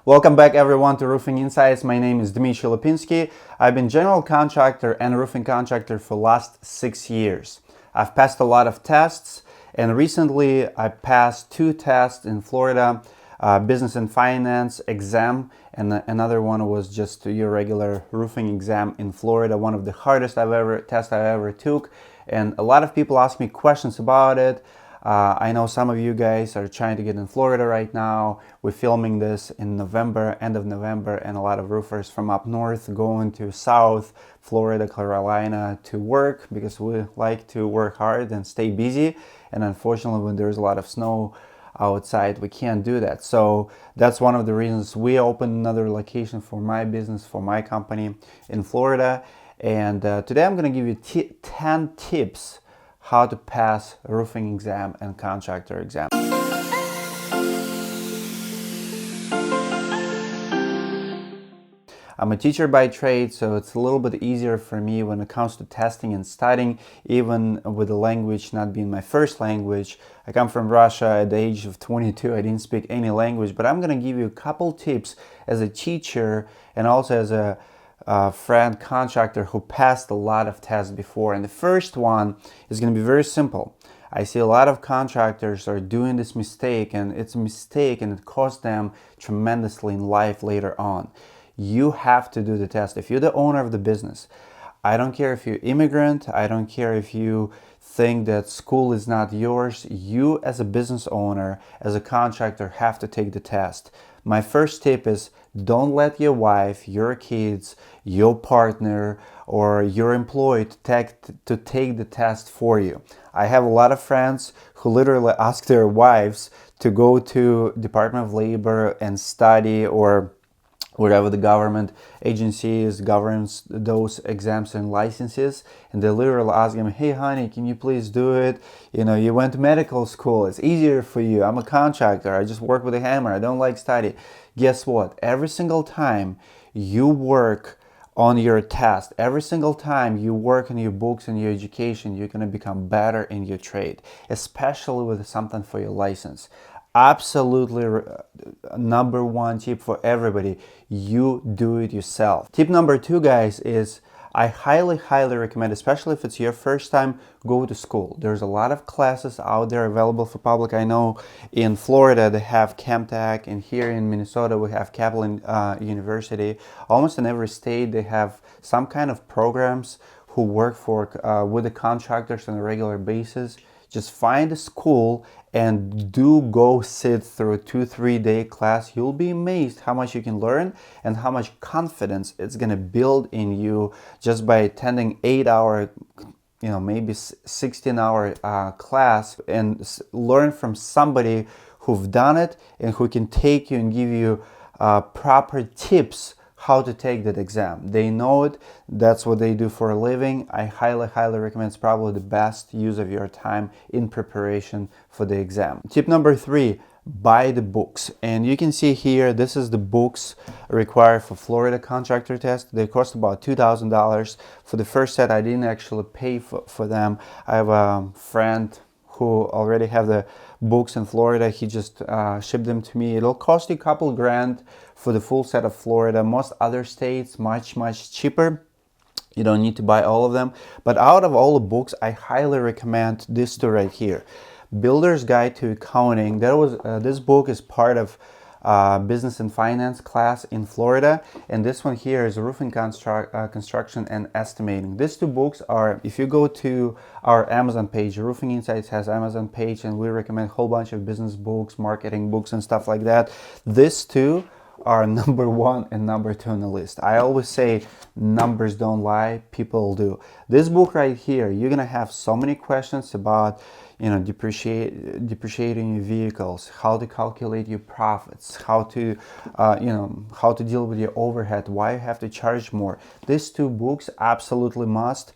Welcome back everyone to Roofing Insights. My name is Dmitry. I've been general contractor and roofing contractor for the last 6 years. I've passed a lot of tests, and recently I passed 2 tests in Florida, business and finance exam, and another one was just your regular roofing exam in Florida, one of the hardest tests I ever took. And a lot of people ask me questions about it. I know some of you guys are trying to get in Florida right now. We're filming this in November, end of November, and a lot of roofers from up north going to South Florida, Carolina to work because we like to work hard and stay busy. And unfortunately, when there's a lot of snow outside, we can't do that. So that's one of the reasons we opened another location for my business, for my company in Florida. And today I'm going to give you 10 tips how to pass a roofing exam and contractor exam. I'm a teacher by trade, so it's a little bit easier for me when it comes to testing and studying, even with the language not being my first language. I come from Russia at the age of 22. I didn't speak any language, but I'm going to give you a couple tips as a teacher and also as a friend contractor who passed a lot of tests before. And the first one is going to be very simple. I see a lot of contractors are doing this mistake, and it's a mistake and it costs them tremendously in life later on. You have to do the test. If you're the owner of the business, I don't care if you're immigrant, I don't care if you think that school is not yours, you as a business owner, as a contractor, have to take the test. My first tip is don't let your wife, your kids, your partner, or your employee to take the test for you. I have a lot of friends who literally ask their wives to go to Department of Labor and study, or whatever the government agencies governs those exams and licenses, and they literally ask them, hey honey, can you please do it? You know, you went to medical school, it's easier for you. I'm a contractor, I just work with a hammer, I don't like study. Guess what? Every single time you work on your test, every single time you work on your books and your education, you're going to become better in your trade, especially with something for your license. Absolutely number one tip for everybody, you do it yourself. Tip number 2, guys, is I highly recommend, especially if it's your first time, go to school. There's a lot of classes out there available for public. I know in Florida they have ChemTech, and here in Minnesota we have Kaplan University. Almost in every state they have some kind of programs who work for with the contractors on a regular basis. Just find a school and do go sit through a 2-3 day class. You'll be amazed how much you can learn and how much confidence it's gonna build in you just by attending 8-hour, maybe 16-hour class, and learn from somebody who've done it and who can take you and give you proper tips how to take that exam. They know it, that's what they do for a living. I highly recommend. It's probably the best use of your time in preparation for the exam. Tip number 3, buy the books. And you can see here, this is the books required for Florida contractor test. They cost about $2,000. For the first set, I didn't actually pay for them. I have a friend who already have the books in Florida. He just shipped them to me. It'll cost you a couple grand for the full set of Florida. Most other states much cheaper. You don't need to buy all of them. But out of all the books, I highly recommend this two right here, Builder's Guide to Accounting. This book is part of business and finance class in Florida, and this one here is roofing construction and estimating. These 2 books are, if you go to our Amazon page, Roofing Insights has Amazon page, and we recommend a whole bunch of business books, marketing books, and stuff like that. These 2 are number 1 and number 2 on the list. I always say numbers don't lie, people do. This book right here, you're gonna have so many questions about depreciating your vehicles, how to calculate your profits, how to deal with your overhead, why you have to charge more. These 2 books absolutely must,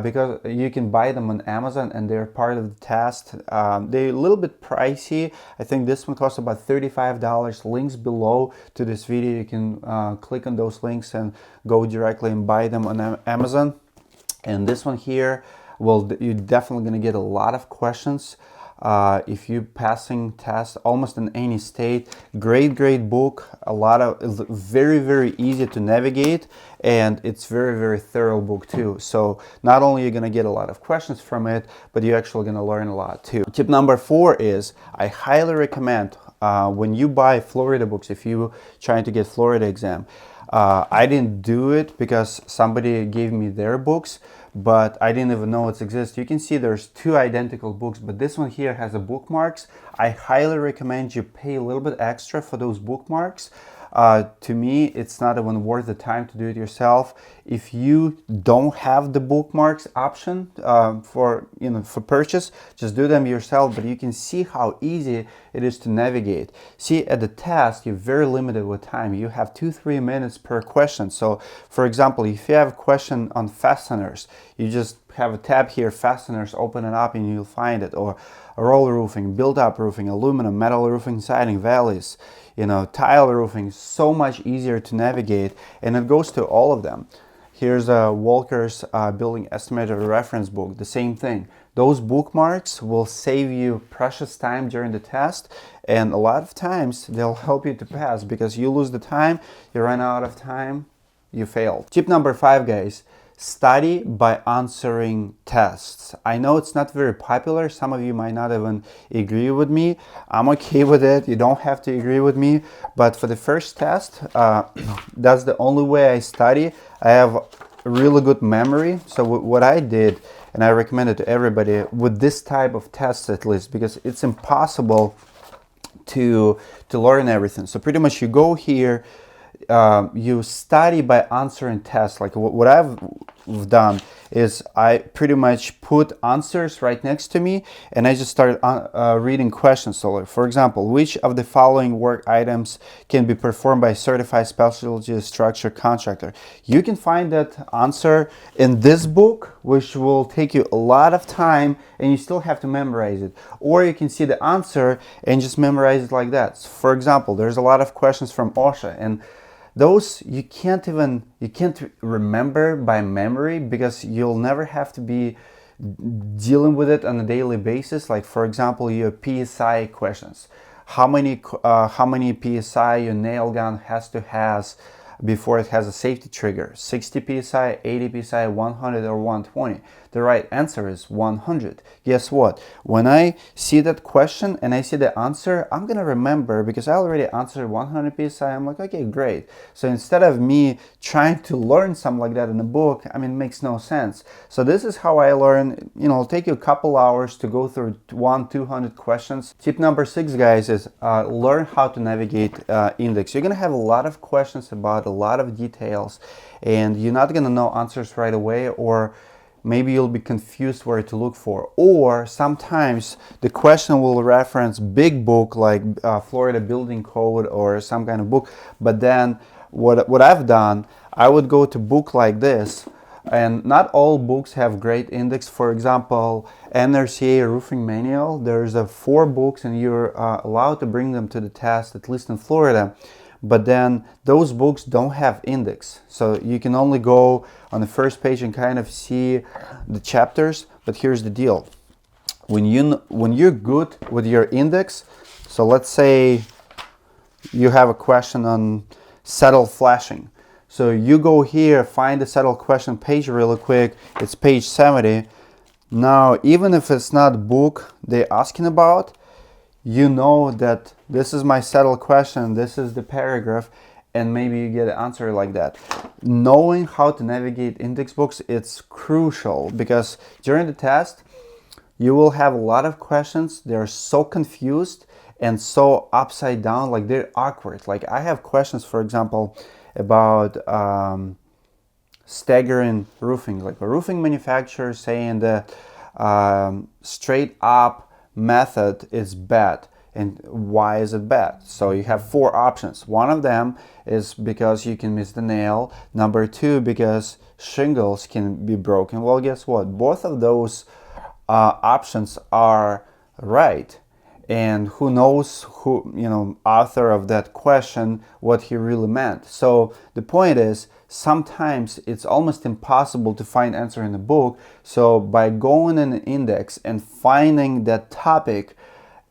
because you can buy them on Amazon and they're part of the test. They're a little bit pricey. I think this one costs about $35. Links below to this video. You can click on those links and go directly and buy them on Amazon. And this one here, well, you're definitely going to get a lot of questions if you passing tests almost in any state. Great book. It's very easy to navigate, and it's very thorough book too. So not only you're gonna get a lot of questions from it, but you're actually gonna learn a lot too. Tip number 4 is I highly recommend when you buy Florida books, if you trying to get Florida exam. I didn't do it because somebody gave me their books, but I didn't even know it exists. You can see there's 2 identical books, but this one here has a bookmarks. I highly recommend you pay a little bit extra for those bookmarks. To me, it's not even worth the time to do it yourself. If you don't have the bookmarks option for purchase, just do them yourself. But you can see how easy it is to navigate. See, at the test, you're very limited with time. You have 2-3 minutes per question. So, for example, if you have a question on fasteners, you just have a tab here, fasteners, open it up, and you'll find it. Or roll roofing, build-up roofing, aluminum, metal roofing, siding, valleys, tile roofing. So much easier to navigate, and it goes to all of them. Here's a Walker's Building Estimator reference book. The same thing. Those bookmarks will save you precious time during the test, and a lot of times they'll help you to pass, because you lose the time, you run out of time, you failed. Tip number 5, guys. Study by answering tests. I know it's not very popular. Some of you might not even agree with me. I'm okay with it. You don't have to agree with me. But for the first test, that's the only way I study. I have a really good memory. So what I did, and I recommend it to everybody, with this type of tests at least, because it's impossible to learn everything. So pretty much you go here, you study by answering tests. Like what I've done is I pretty much put answers right next to me, and I just started reading questions. So, for example, which of the following work items can be performed by a certified specialty structure contractor? You can find that answer in this book, which will take you a lot of time, and you still have to memorize it. Or you can see the answer and just memorize it like that. So, for example, there's a lot of questions from OSHA, and those you can't remember by memory, because you'll never have to be dealing with it on a daily basis. Like, for example, your PSI questions. How many PSI your nail gun has before it has a safety trigger? 60 PSI, 80 PSI, 100 or 120? The right answer is 100. Guess what? When I see that question and I see the answer, I'm gonna remember, because I already answered 100 PSI. I'm like, okay, great. So instead of me trying to learn something like that in a book, I mean, it makes no sense. So this is how I learn. It'll take you a couple hours to go through 100-200 questions. Tip number 6, guys, is learn how to navigate index. You're gonna have a lot of questions about a lot of details, and you're not gonna know answers right away, or maybe you'll be confused where to look for. Or sometimes the question will reference big book like Florida Building Code or some kind of book. But then what I've done, I would go to book like this, and not all books have great index. For example, NRCA Roofing Manual, there's 4 books, and you're allowed to bring them to the test, at least in Florida. But then those books don't have index, so you can only go on the first page and kind of see the chapters. But here's the deal: when you're good with your index, so let's say you have a question on settle flashing, so you go here, find the settle question page really quick. It's page 70. Now, even if it's not book they're asking about, you know that this is my settle question, this is the paragraph, and maybe you get an answer like that. Knowing how to navigate index books, it's crucial, because during the test you will have a lot of questions. They're so confused and so upside down, like they're awkward. Like I have questions, for example, about staggering roofing, like a roofing manufacturer saying that straight up method is bad. And why is it bad? So you have 4 options. One of them is because you can miss the nail. Number 2, because shingles can be broken. Well, guess what? Both of those options are right. and who knows who, author of that question, what he really meant. So the point is, sometimes it's almost impossible to find answer in a book. So by going in an index and finding that topic,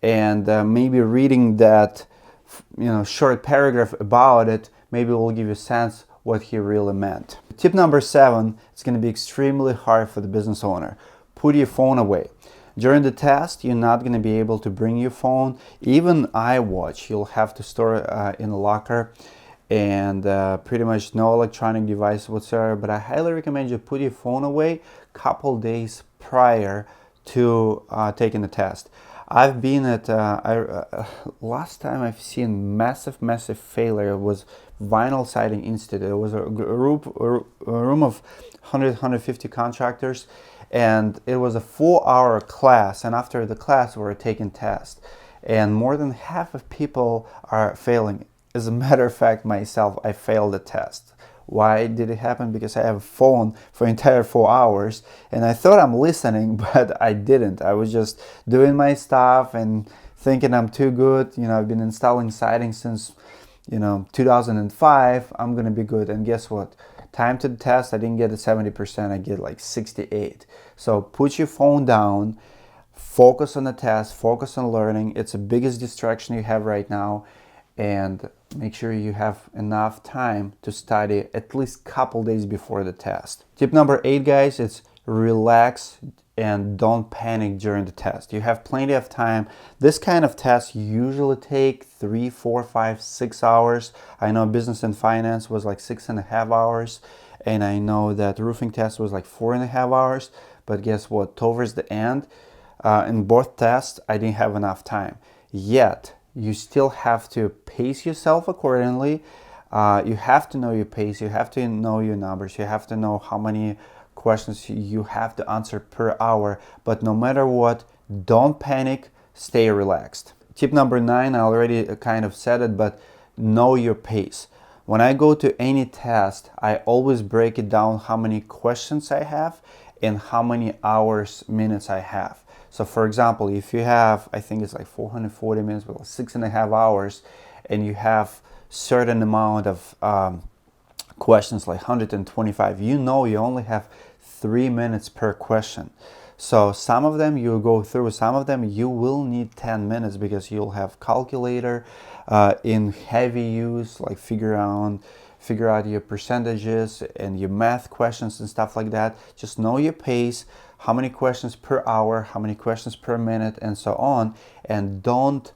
and maybe reading that short paragraph about it, maybe will give you a sense what he really meant. Tip number 7, it's going to be extremely hard for the business owner. Put your phone away. During the test, you're not going to be able to bring your phone. Even iWatch, you'll have to store in a locker, and pretty much no electronic device whatsoever. But I highly recommend you put your phone away a couple days prior to taking the test. I've been at, last time I've seen massive failure was Vinyl Siding Institute. It was a room of 150 contractors, and it was a 4-hour class, and after the class we were taking tests, and more than half of people are failing. As a matter of fact, myself, I failed the test. Why did it happen? Because I have a phone for entire 4 hours, and I thought I'm listening, but I didn't. I was just doing my stuff and thinking I'm too good. I've been installing siding since 2005. I'm gonna be good. And guess what? Time to the test, I didn't get a 70%. I get like 68. So put your phone down, focus on the test, focus on learning. It's the biggest distraction you have right now, and make sure you have enough time to study at least a couple days before the test. Tip number 8, guys, it's relax and don't panic during the test. You have plenty of time. This kind of tests usually take 3, 4, 5, 6 hours. I know business and finance was like 6.5 hours, and I know that roofing test was like 4.5 hours. But guess what? Towards the end, in both tests, I didn't have enough time. Yet, you still have to pace yourself accordingly. You have to know your pace. You have to know your numbers. You have to know how many questions you have to answer per hour. But no matter what, don't panic. Stay relaxed. Tip number 9, I already kind of said it, but know your pace. When I go to any test, I always break it down how many questions I have and how many hours, minutes I have. So for example, if you have, I think it's like 440 minutes, well, 6.5 hours, and you have certain amount of questions, like 125, you only have 3 minutes per question. So some of them you go through, some of them you will need 10 minutes because you'll have calculator in heavy use, like figure out your percentages and your math questions and stuff like that. Just know your pace, how many questions per hour, how many questions per minute, and so on. And don't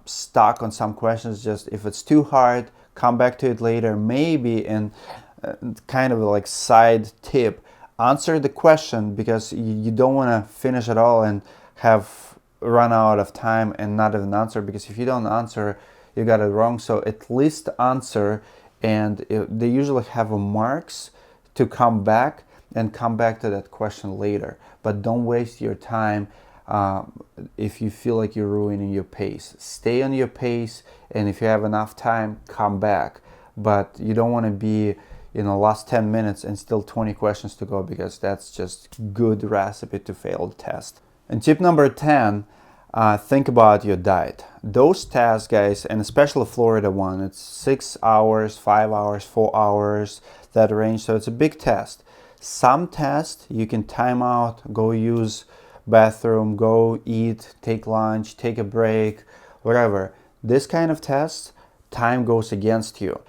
stuck on some questions. Just if it's too hard, come back to it later. Maybe in kind of like side tip, answer the question, because you don't want to finish it all and have run out of time and not even answer, because if you don't answer, you got it wrong. So at least answer, and they usually have a marks to come back to that question later. But don't waste your time if you feel like you're ruining your pace. Stay on your pace, and if you have enough time, come back. But you don't want to be last 10 minutes and still 20 questions to go, because that's just good recipe to fail the test. And tip number 10, think about your diet. Those tests, guys, and especially Florida one, it's 6 hours, 5 hours, 4 hours, that range. So it's a big test. Some tests you can time out, go use bathroom, go eat, take lunch, take a break, whatever. This kind of test, time goes against you.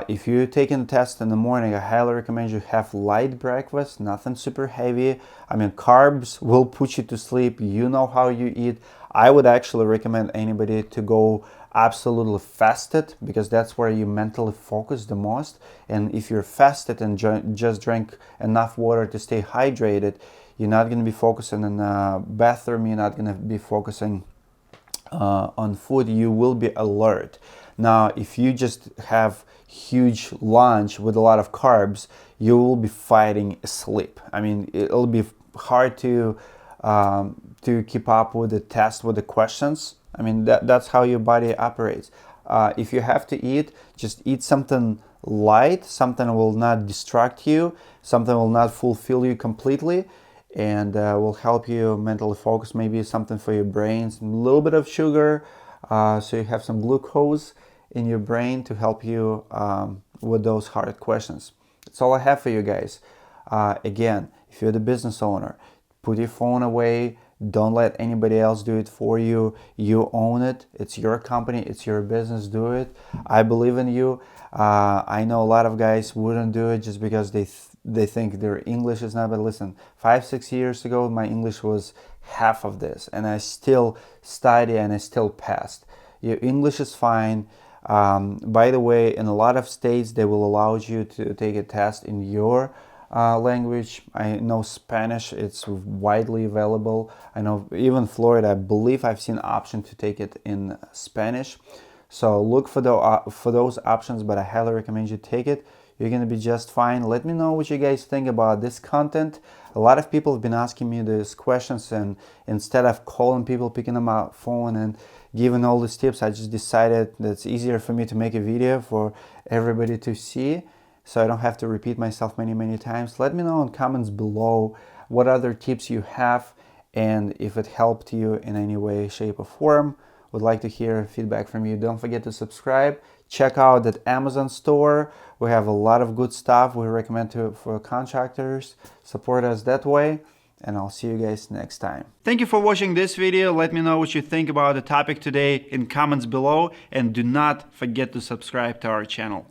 If you're taking a test in the morning, I highly recommend you have light breakfast, nothing super heavy. I mean, carbs will put you to sleep. You know how you eat. I would actually recommend anybody to go absolutely fasted, because that's where you mentally focus the most. And if you're fasted and just drink enough water to stay hydrated, you're not going to be focusing in the bathroom. You're not going to be focusing on food. You will be alert. Now, if you just have huge lunch with a lot of carbs, you will be fighting sleep. I mean, it'll be hard to keep up with the test, with the questions. I mean, that's how your body operates. If you have to eat, just eat something light, something will not distract you, something will not fulfill you completely, and will help you mentally focus. Maybe something for your brains, a little bit of sugar, so you have some glucose in your brain to help you with those hard questions. That's all I have for you guys. Again, if you're the business owner, put your phone away. Don't let anybody else do it for you. You own it. It's your company. It's your business. Do it. I believe in you. I know a lot of guys wouldn't do it just because they think their English is not. But listen, 5-6 years ago, my English was half of this, and I still study and I still passed. Your English is fine. By the way, in a lot of states, they will allow you to take a test in your language. I know Spanish, it's widely available. I know even Florida, I believe I've seen an option to take it in Spanish. So look for those options, but I highly recommend you take it. You're gonna be just fine. Let me know what you guys think about this content. A lot of people have been asking me these questions, and instead of calling people, picking them up phone and giving all these tips, I just decided that it's easier for me to make a video for everybody to see, so I don't have to repeat myself many times. Let me know in comments below what other tips you have, and if it helped you in any way, shape, or form. Would like to hear feedback from you. Don't forget to subscribe. Check out that Amazon store. We have a lot of good stuff we recommend for contractors. Support us that way, and I'll see you guys next time. Thank you for watching this video. Let me know what you think about the topic today in comments below, and do not forget to subscribe to our channel.